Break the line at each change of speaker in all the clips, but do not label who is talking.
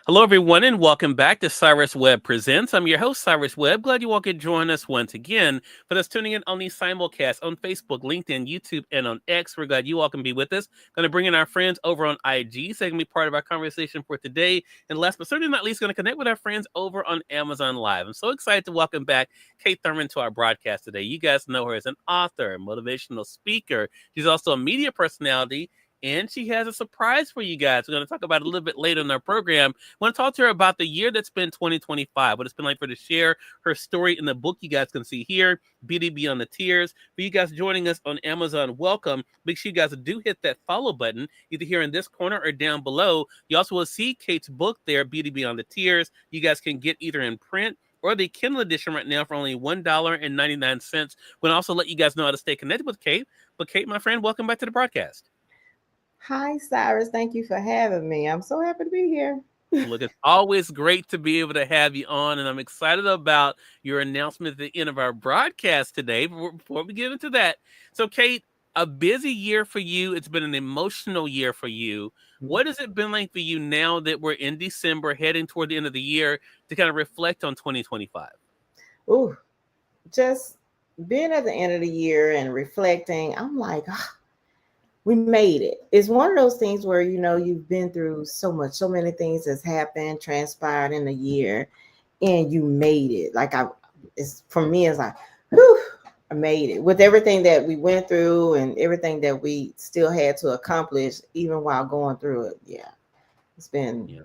Hello, everyone, and welcome back to Cyrus Webb Presents. I'm your host, Cyrus Webb. Glad you all could join us once again. For those tuning in on the simulcast on Facebook, LinkedIn, YouTube, and on X, we're glad you all can be with us. Going to bring in our friends over on IG, so they can be part of our conversation for today. And last but certainly not least, going to connect with our friends over on Amazon Live. I'm so excited to welcome back Kate Thurman to our broadcast today. You guys know her as an author, motivational speaker. She's also a media personality. And she has a surprise for you guys. We're going to talk about it a little bit later in our program. I want to talk to her about the year that's been 2025, what it's been like for her to share her story in the book you guys can see here, Beauty Beyond the Tears. For you guys joining us on Amazon, welcome. Make sure you guys do hit that follow button, either here in this corner or down below. You also will see Kate's book there, Beauty Beyond the Tears. You guys can get either in print or the Kindle edition right now for only $1.99. We're going to also let you guys know how to stay connected with Kate. But Kate, my friend, welcome back to the broadcast.
Hi, Cyrus. Thank you for having me. I'm so happy to be here.
Look, it's always great to be able to have you on, and I'm excited about your announcement at the end of our broadcast today. Before we get into that, so Kate, a busy year for you. It's been an emotional year for you. What has it been like for you now that we're in December, heading toward the end of the year, to kind of reflect on 2025?
Ooh, just being at the end of the year and reflecting, I'm like, we made it. It's one of those things where you've been through so much, so many things has happened, transpired in a year, and you made it. It's for me, it's like, whew, I made it with everything that we went through and everything that we still had to accomplish, even while going through it. Yeah, it's been.
Yeah.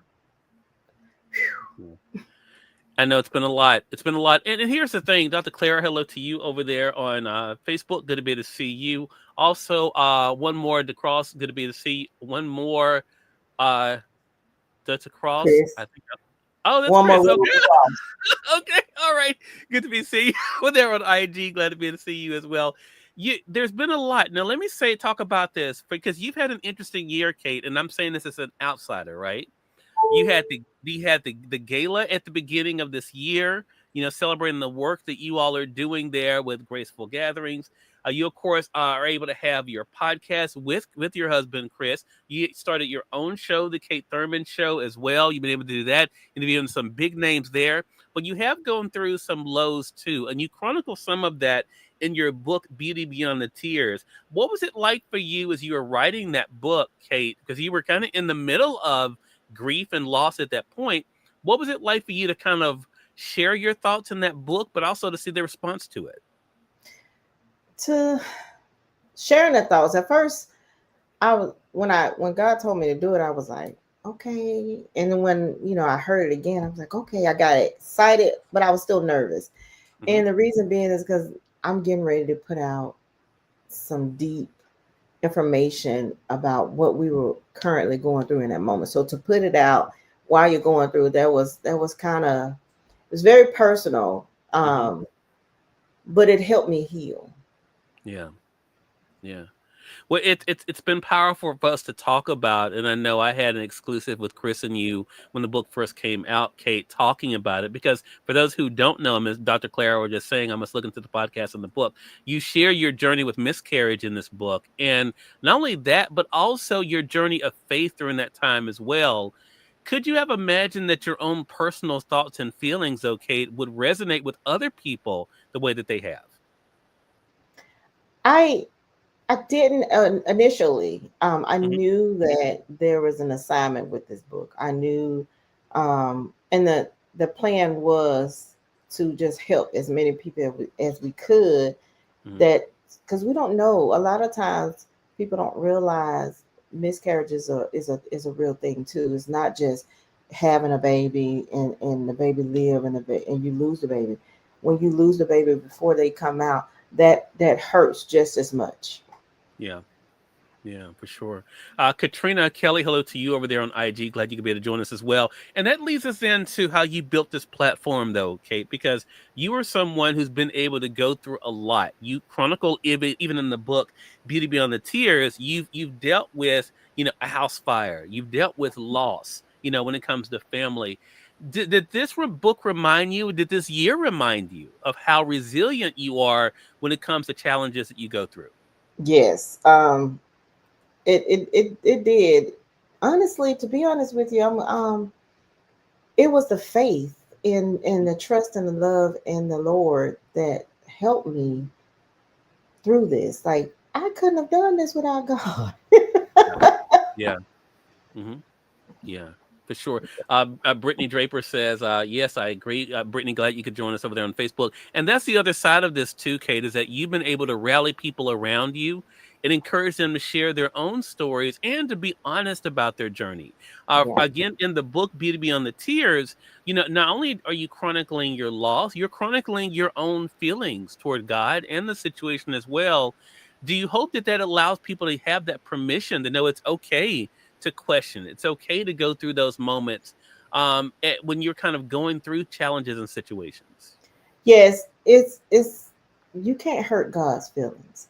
I know it's been a lot. It's been a lot. And here's the thing, Dr. Clara, hello to you over there on Facebook. Good to be able to see you. Also, one more, DeCross, good to be able to see one more, Dr. Cross.
Chris.
I think. Oh, that's
One more
Chris.
round
Okay.
of applause.
Okay. All right. Good to be seeing you over there on IG. Glad to be able to see you as well. There's been a lot. Now, let me talk about this because you've had an interesting year, Kate, and I'm saying this as an outsider, right? You had the gala at the beginning of this year, celebrating the work that you all are doing there with Graceful Gatherings. You of course are able to have your podcast with your husband Chris. You started your own show, the Kate Thurman Show, as well. You've been able to do that, interviewing some big names there. But you have gone through some lows too, and you chronicle some of that in your book, Beauty Beyond the Tears. What was it like for you as you were writing that book, Kate? Because you were kind of in the middle of grief and loss at that point. What was it like for you to kind of share your thoughts in that book, but also to see the response to it?
To sharing the thoughts. At first, I was when God told me to do it, I was like, okay. And then when I heard it again, I was like, okay, I got excited, but I was still nervous.
Mm-hmm.
And the reason being is because I'm getting ready to put out some deep information about what we were currently going through in that moment. So to put it out while you're going through, that was kind of, it was very personal,
Mm-hmm.
but it helped me heal.
Yeah. Yeah. Well, it's been powerful for us to talk about, and I know I had an exclusive with Chris and you when the book first came out, Kate, talking about it. Because for those who don't know, as Dr. Clara were just saying, I must look into the podcast and the book. You share your journey with miscarriage in this book, and not only that, but also your journey of faith during that time as well. Could you have imagined that your own personal thoughts and feelings, though, Kate, would resonate with other people the way that they have?
I I didn't initially. I
Hmm.
knew that there was an assignment with this book. I knew, and the plan was to just help as many people as we could.
Hmm.
That because we don't know. A lot of times, people don't realize miscarriages is a real thing too. It's not just having a baby and the baby live and you lose the baby. When you lose the baby before they come out, that hurts just as much.
Yeah. Yeah, for sure. Katrina Kelly, hello to you over there on IG. Glad you could be able to join us as well. And that leads us into how you built this platform, though, Kate, because you are someone who's been able to go through a lot. You chronicle even in the book Beauty Beyond the Tears. You've dealt with a house fire. You've dealt with loss. When it comes to family. Did this book remind you? Did this year remind you of how resilient you are when it comes to challenges that you go through?
Yes. It did. Honestly, to be honest with you, it was the faith in the trust and the love in the Lord that helped me through this. Like I couldn't have done this without God.
Yeah. Yeah. Hmm. Yeah, for sure. Brittany Draper says, yes, I agree. Brittany, glad you could join us over there on Facebook. And that's the other side of this too, Kate, is that you've been able to rally people around you and encourage them to share their own stories and to be honest about their journey.
Yeah.
Again, in the book, Beauty Beyond the Tears, not only are you chronicling your loss, you're chronicling your own feelings toward God and the situation as well. Do you hope that that allows people to have that permission to know it's okay to question? It's okay to go through those moments when you're kind of going through challenges and situations.
Yes, it's you can't hurt God's feelings.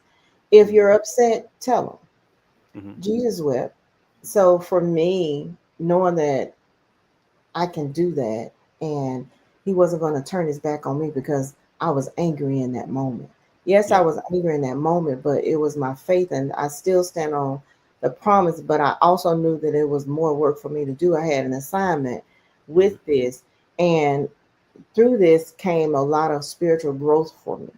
If
Hmm.
you're upset, tell him.
Hmm.
Jesus wept. So for me, knowing that I can do that and he wasn't going to turn his back on me because I was angry in that moment. Yes, I
Yeah.
was angry in that moment, but it was my faith and I still stand on the promise, but I also knew that it was more work for me to do. I had an assignment with
Hmm.
this, and through this came a lot of spiritual growth for me.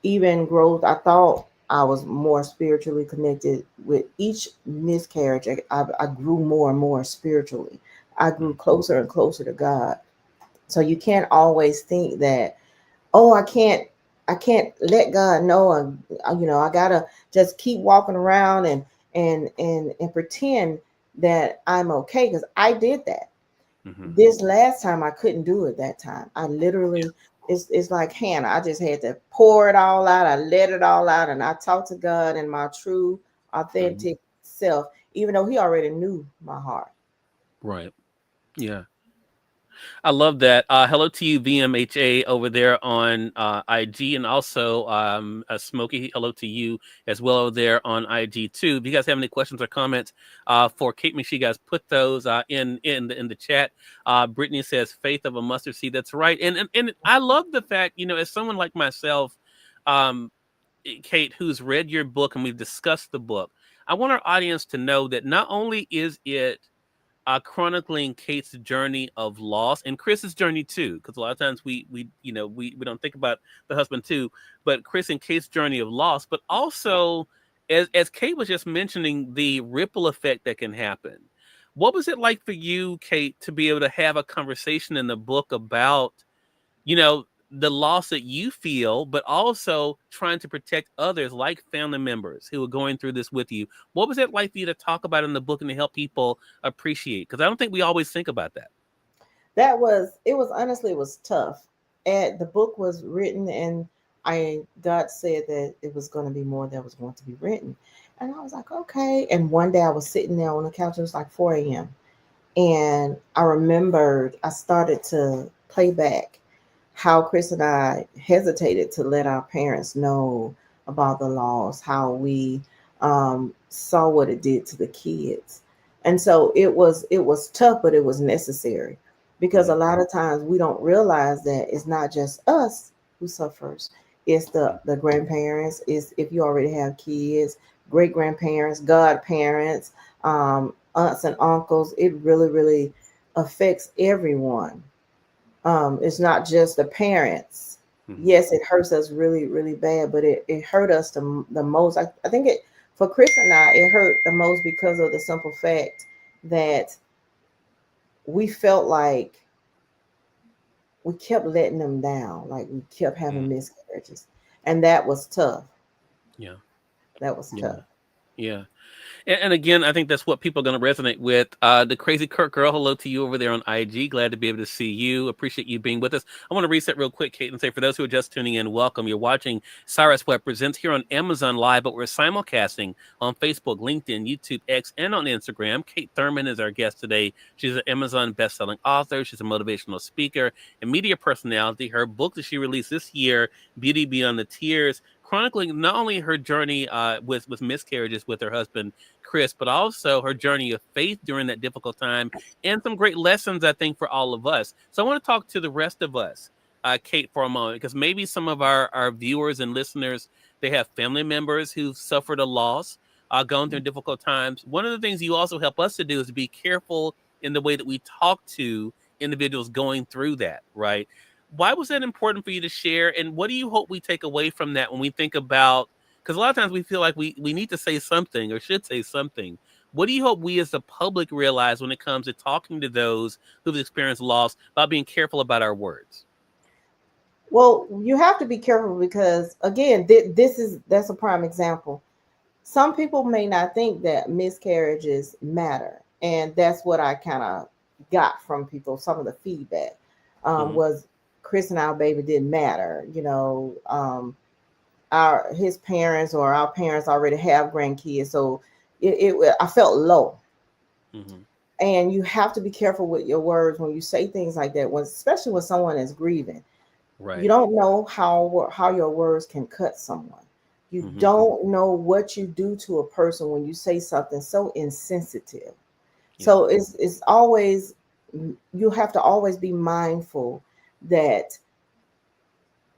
Even growth, I thought I was more spiritually connected. With each miscarriage, I grew more and more spiritually. I grew closer and closer to God. So you can't always think that, oh, I can't let God know. I gotta just keep walking around and pretend that I'm okay, because I did that.
Hmm.
This last time I couldn't do it that time. I literally, it's like Hannah. I just had to pour it all out. I let it all out and I talked to God in my true,
Hmm.
authentic self, even though he already knew my heart.
Right. Yeah. I love that. Hello to you, VMHA, over there on IG, and also Smokey. Hello to you as well over there on IG too. If you guys have any questions or comments for Kate, make sure you guys put those in the chat. Brittany says, "Faith of a mustard seed." That's right, and I love the fact, as someone like myself, um, Kate, who's read your book and we've discussed the book. I want our audience to know that not only is it chronicling Kate's journey of loss and Chris's journey too, because a lot of times we don't think about the husband too, but Chris and Kate's journey of loss, but also as Kate was just mentioning, the ripple effect that can happen. What was it like for you, Kate, to be able to have a conversation in the book about the loss that you feel, but also trying to protect others like family members who are going through this with you? What was it like for you to talk about in the book and to help people appreciate? Because I don't think we always think about that.
It was honestly, it was tough. And the book was written, and I God said that it was going to be more that was going to be written. And I was like, okay. And one day I was sitting there on the couch, it was like 4 a.m. And I remembered I started to play back how Chris and I hesitated to let our parents know about the loss, how we saw what it did to the kids. And so it was tough, but it was necessary, because a
Right.
lot of times we don't realize that it's not just us who suffers. It's the grandparents. It's if you already have kids, great grandparents, godparents, aunts and uncles. It really, really affects everyone. It's not just the parents.
Mm-hmm.
Yes, it hurts us really, really bad, but it hurt us the most. I think it for Chris and I, it hurt the most because of the simple fact that we felt like we kept letting them down, like we kept
Mm.
having miscarriages, and that was tough.
Yeah.
That was
Yeah.
tough.
Yeah. And again, I think that's what people are going to resonate with. The crazy Kurt girl, hello to you over there on IG. Glad to be able to see you. Appreciate you being with us. I want to reset real quick, Kate, and say for those who are just tuning in, welcome. You're watching Cyrus Webb Presents here on Amazon Live, but we're simulcasting on Facebook, LinkedIn, YouTube, X, and on Instagram. Kate Thurman is our guest today. She's an Amazon best-selling author. She's a motivational speaker and media personality. Her book that she released this year, Beauty Beyond the Tears, chronicling not only her journey with miscarriages with her husband Chris, but also her journey of faith during that difficult time, and some great lessons, I think, for all of us. So I want to talk to the rest of us, Kate, for a moment, because maybe some of our viewers and listeners, they have family members who've suffered a loss, gone through difficult times. One of the things you also help us to do is be careful in the way that we talk to individuals going through that, right? Why was that important for you to share? And what do you hope we take away from that when we think about, because a lot of times we feel like we need to say something or should say something. What do you hope we as the public realize when it comes to talking to those who've experienced loss about being careful about our words?
Well, you have to be careful because again, that's a prime example. Some people may not think that miscarriages matter, and that's what I kind of got from people. Some of the feedback
Hmm.
was Chris and our baby didn't matter. Our his parents or our parents already have grandkids, so I felt low.
Hmm.
And you have to be careful with your words when you say things like that, when especially when someone is grieving. You
Right.
don't know how your words can cut someone. You
Hmm.
don't know what you do to a person when you say something so insensitive.
Yeah.
So it's always, you have to always be mindful that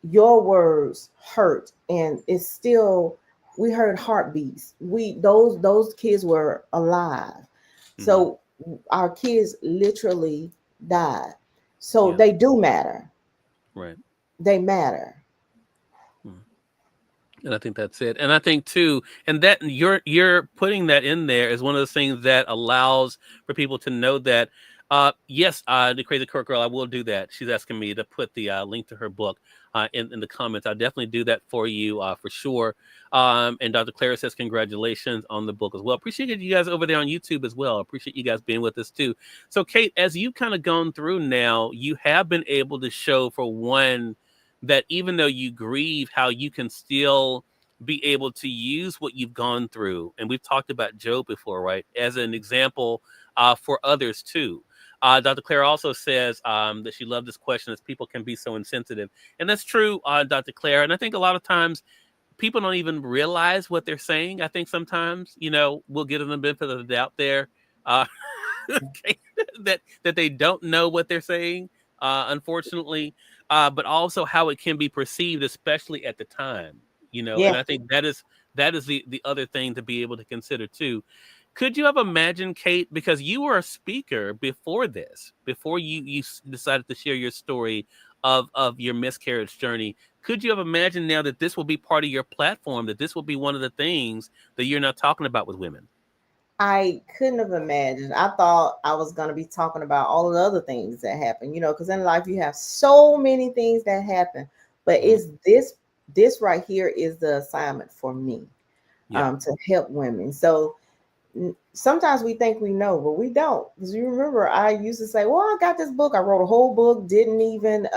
your words hurt, and it's still, we heard heartbeats. We those kids were alive.
Hmm.
So our kids literally died. So
Yeah.
they do matter.
Right.
They matter.
Mm. And I think that's it. And I think too, and that you're putting that in there is one of those things that allows for people to know that yes, the Crazy Court Girl, I will do that. She's asking me to put the link to her book in the comments. I'll definitely do that for you for sure. And Dr. Clara says congratulations on the book as well. Appreciate you guys over there on YouTube as well. Appreciate you guys being with us too. So Kate, as you've kind of gone through now, you have been able to show for one that even though you grieve, how you can still be able to use what you've gone through. And we've talked about Job before, right? As an example for others too. Dr. Claire also says that she loved this question as people can be so insensitive. And that's true, Dr. Claire. And I think a lot of times people don't even realize what they're saying. I think sometimes, we'll give them the benefit of the doubt there. Uh, okay, that they don't know what they're saying, unfortunately, but also how it can be perceived, especially at the time.
Yeah.
And I think that is the other thing to be able to consider too. Could you have imagined, Kate, because you were a speaker before this, before you decided to share your story of your miscarriage journey? Could you have imagined now that this will be part of your platform, that this will be one of the things that you're not talking about with women?
I couldn't have imagined. I thought I was going to be talking about all of the other things that happen, because in life you have so many things that happen. But
Hmm.
it's this right here is the assignment for me,
Yeah.
to help women. So sometimes we think we know, but we don't. Because you remember, I used to say, "Well, I got this book. I wrote a whole book. Didn't even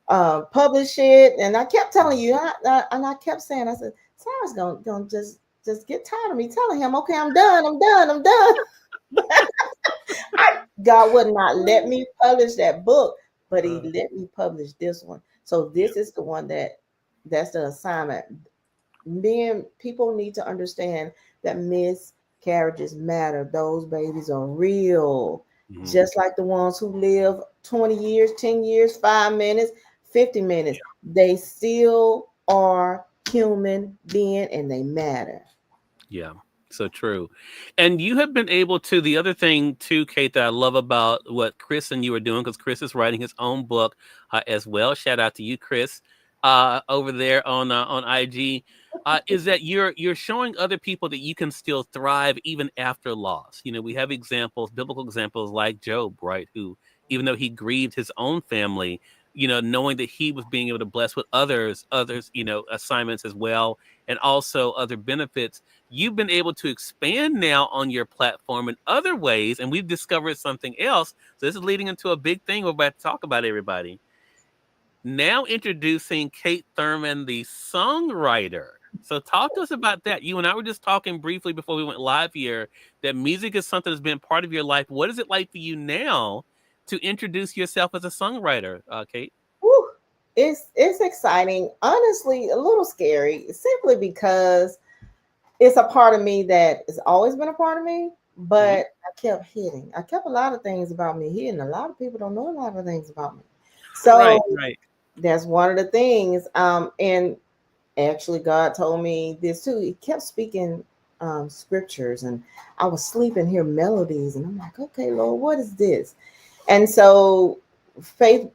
publish it." And I kept telling you, and I kept saying, I said, "Sarah's gonna just get tired of me telling him, okay, I'm done, I'm done, I'm done." God would not let me publish that book, but He
Uh,
let me publish this one. So
yeah.
this is the one that's the assignment. Men, people need to understand that miscarriages matter. Those babies are real,
Mhm.
just like the ones who live 20 years, 10 years, 5 minutes, 50 minutes. They still are human being, and they matter.
Yeah, so true. And you have been able to, the other thing too, Kate, that I love about what Chris and you are doing, because Chris is writing his own book as well. Shout out to you, Chris, over there on IG. Is that you're showing other people that you can still thrive even after loss. We have examples, biblical examples like Job, right? Who, even though he grieved his own family, knowing that he was being able to bless with others, assignments as well, and also other benefits, you've been able to expand now on your platform in other ways, and we've discovered something else. So this is leading into a big thing we're about to talk about, everybody. Now introducing Kate Thurman, the songwriter. So talk to us about that. You and I were just talking briefly before we went live here that music is something that's been part of your life. What is it like for you now to introduce yourself as a songwriter, Kate?
Whew. It's exciting, honestly, a little scary, simply because it's a part of me that has always been a part of me,
Hmm.
but I kept hiding. I kept a lot of things about me hidden. A lot of people don't know a lot of things about me. So
Right, right.
that's one of the things. And actually, God told me this too. He kept speaking scriptures, and I was sleeping, hear melodies, and I'm like, okay, Lord, what is this? And so, Faith,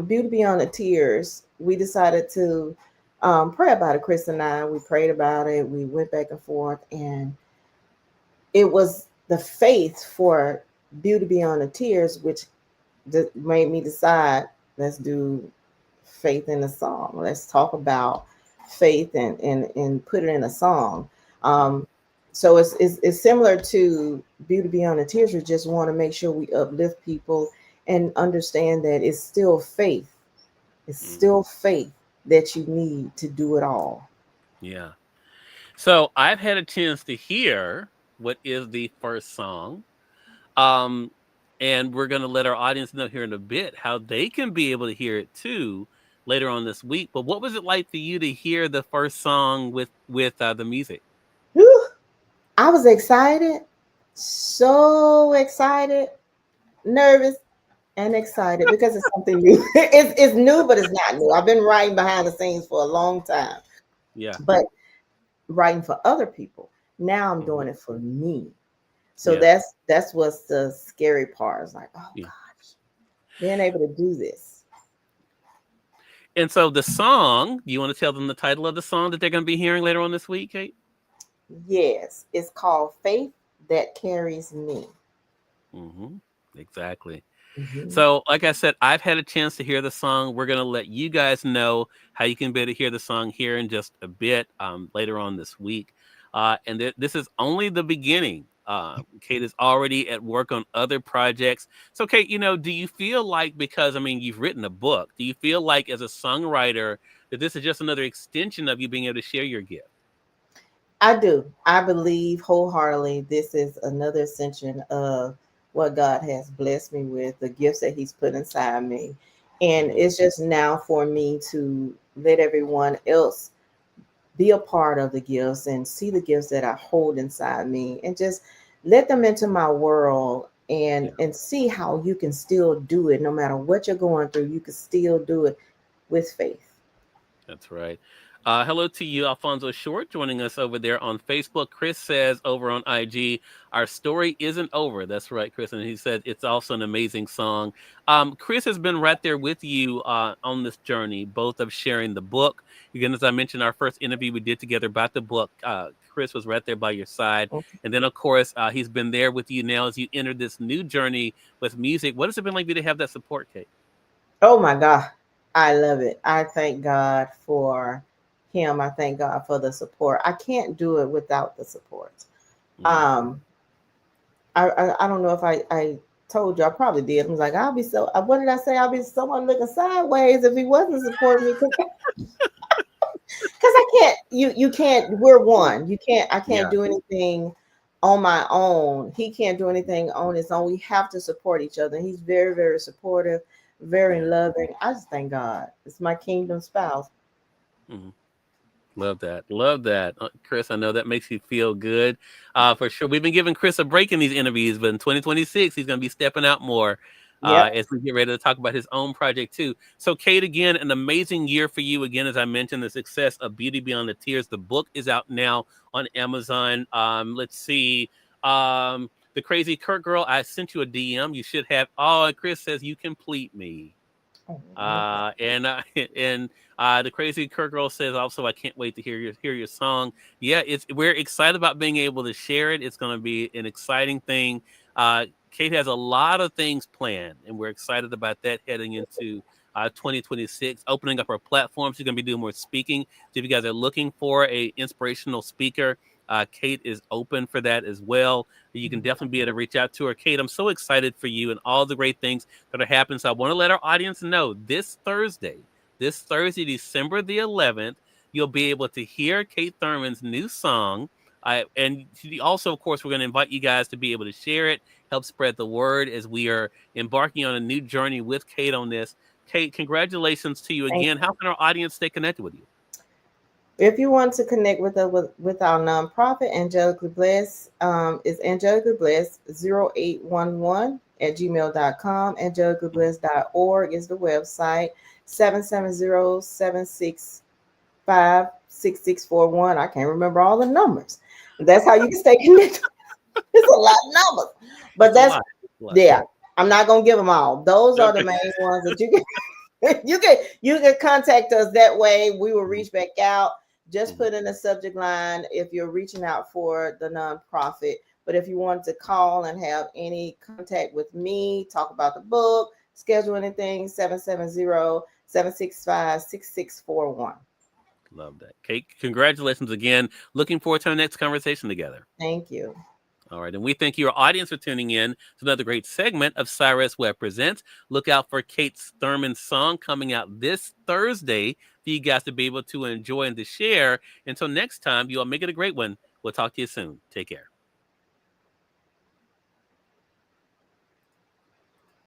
Beauty Beyond the Tears, we decided to pray about it. Chris and I, we prayed about it. We went back and forth, and it was the faith for Beauty Beyond the Tears, which made me decide, let's do faith in a song. Let's talk about faith and put it in a song.
Yeah.
So it's similar to Beauty Beyond the Tears. We just want to make sure we uplift people and understand that it's still faith. It's
Mhm.
still faith that you need to do it all.
Yeah. So I've had a chance to hear what is the first song. Um, and we're going to let our audience know here in a bit how they can be able to hear it too later on this week. But what was it like for you to hear the first song with the music?
Whew. I was excited, so excited, nervous, and excited because it's something new. It's new, but it's not new. I've been writing behind the scenes for a long time,
Yeah.
but writing for other people. Now I'm
Hmm.
doing it for me. So
Yeah.
that's what's the scary part. It's like, oh
Yeah.
gosh, being able to do this.
And so the song, do you want to tell them the title of the song that they're going to be hearing later on this week, Kate?
Yes, it's called Faith That Carries Me.
Hmm. Exactly.
Mhm.
So, like I said, I've had a chance to hear the song. We're going to let you guys know how you can be able to hear the song here in just a bit later on this week. This is only the beginning. Kate is already at work on other projects. So, Kate, do you feel like, because, I mean, you've written a book, do you feel like as a songwriter that this is just another extension of you being able to share your gift?
I do. I believe wholeheartedly this is another ascension of what God has blessed me with, the gifts that He's put inside me. And
Hmm.
it's just now for me to let everyone else be a part of the gifts and see the gifts that I hold inside me and just let them into my world
Yeah.
and see how you can still do it no matter what you're going through. You can still do it with faith.
That's right. Hello to you, Alfonso Short, joining us over there on Facebook. Chris says over on IG, our story isn't over. That's right, Chris. And he said it's also an amazing song. Chris has been right there with you on this journey, both of sharing the book. Again, as I mentioned, our first interview we did together about the book, Chris was right there by your side. And then, of course, he's been there with you now as you enter this new journey with music. What has it been like for you to have that support, Kate?
Oh my God. I love it. I thank God for him. I thank God for the support. I can't do it without the support.
Mm,
Um, I don't know if I told you, I probably did. I was like, I'll be so, what did I say? I'll be someone looking sideways if he wasn't supporting me. Because I can't, you can't, we're one. You can't, I can't
yeah.
do anything on my own. He can't do anything on his own. We have to support each other. He's very, very supportive, very
Yeah.
loving. I just thank God. It's my kingdom spouse.
Mhm. Love that. Love that. Chris, I know that makes you feel good. For sure. We've been giving Chris a break in these interviews, but in 2026, he's going to be stepping out more
Yep.
as we get ready to talk about his own project, too. So, Kate, again, an amazing year for you. Again, as I mentioned, the success of Beauty Beyond the Tears. The book is out now on Amazon. Let's see. The Crazy Kurt Girl, I sent you a DM. You should have. Oh, and Chris says, you complete me.
Oh,
And and the crazy Kirk girl says also, I can't wait to hear your song. Yeah, we're excited about being able to share it. It's going to be an exciting thing. Kate has a lot of things planned, and we're excited about that heading into 2026. Opening up our platform, she's going to be doing more speaking. So if you guys are looking for a inspirational speaker, Kate is open for that as well. You can definitely be able to reach out to her. Kate, I'm so excited for you and all the great things that are happening. So I want to let our audience know this Thursday, December the 11th, you'll be able to hear Kate Thurman's new song. And also, of course, we're going to invite you guys to be able to share it, help spread the word as we are embarking on a new journey with Kate on this. Kate, congratulations to you
thank
again. How can our audience stay connected with you?
If you want to connect with us with our nonprofit, Angelically Blessed, is Angelically Blessed 0811 at gmail.com. Angelicallyblessed.org is the website. 770-765-6641. I can't remember all the numbers. That's how you can stay connected. It's a lot of numbers. But
It's a
that's,
lot. It's a lot.
yeah. I'm not gonna give them all. Those are the
Okay.
main ones that you can you can contact us that way. We will reach back out. Just
Mhm.
put in the subject line if you're reaching out for the nonprofit. But if you want to call and have any contact with me, talk about the book, schedule anything, 770-765-6641.
Love that. Kate, congratulations again. Looking forward to our next conversation together.
Thank you.
All right. And we thank your audience for tuning in to another great segment of Cyrus Webb Presents. Look out for Kate Thurman's song coming out this Thursday for you guys to be able to enjoy and to share. Until next time, you all make it a great one. We'll talk to you soon. Take care.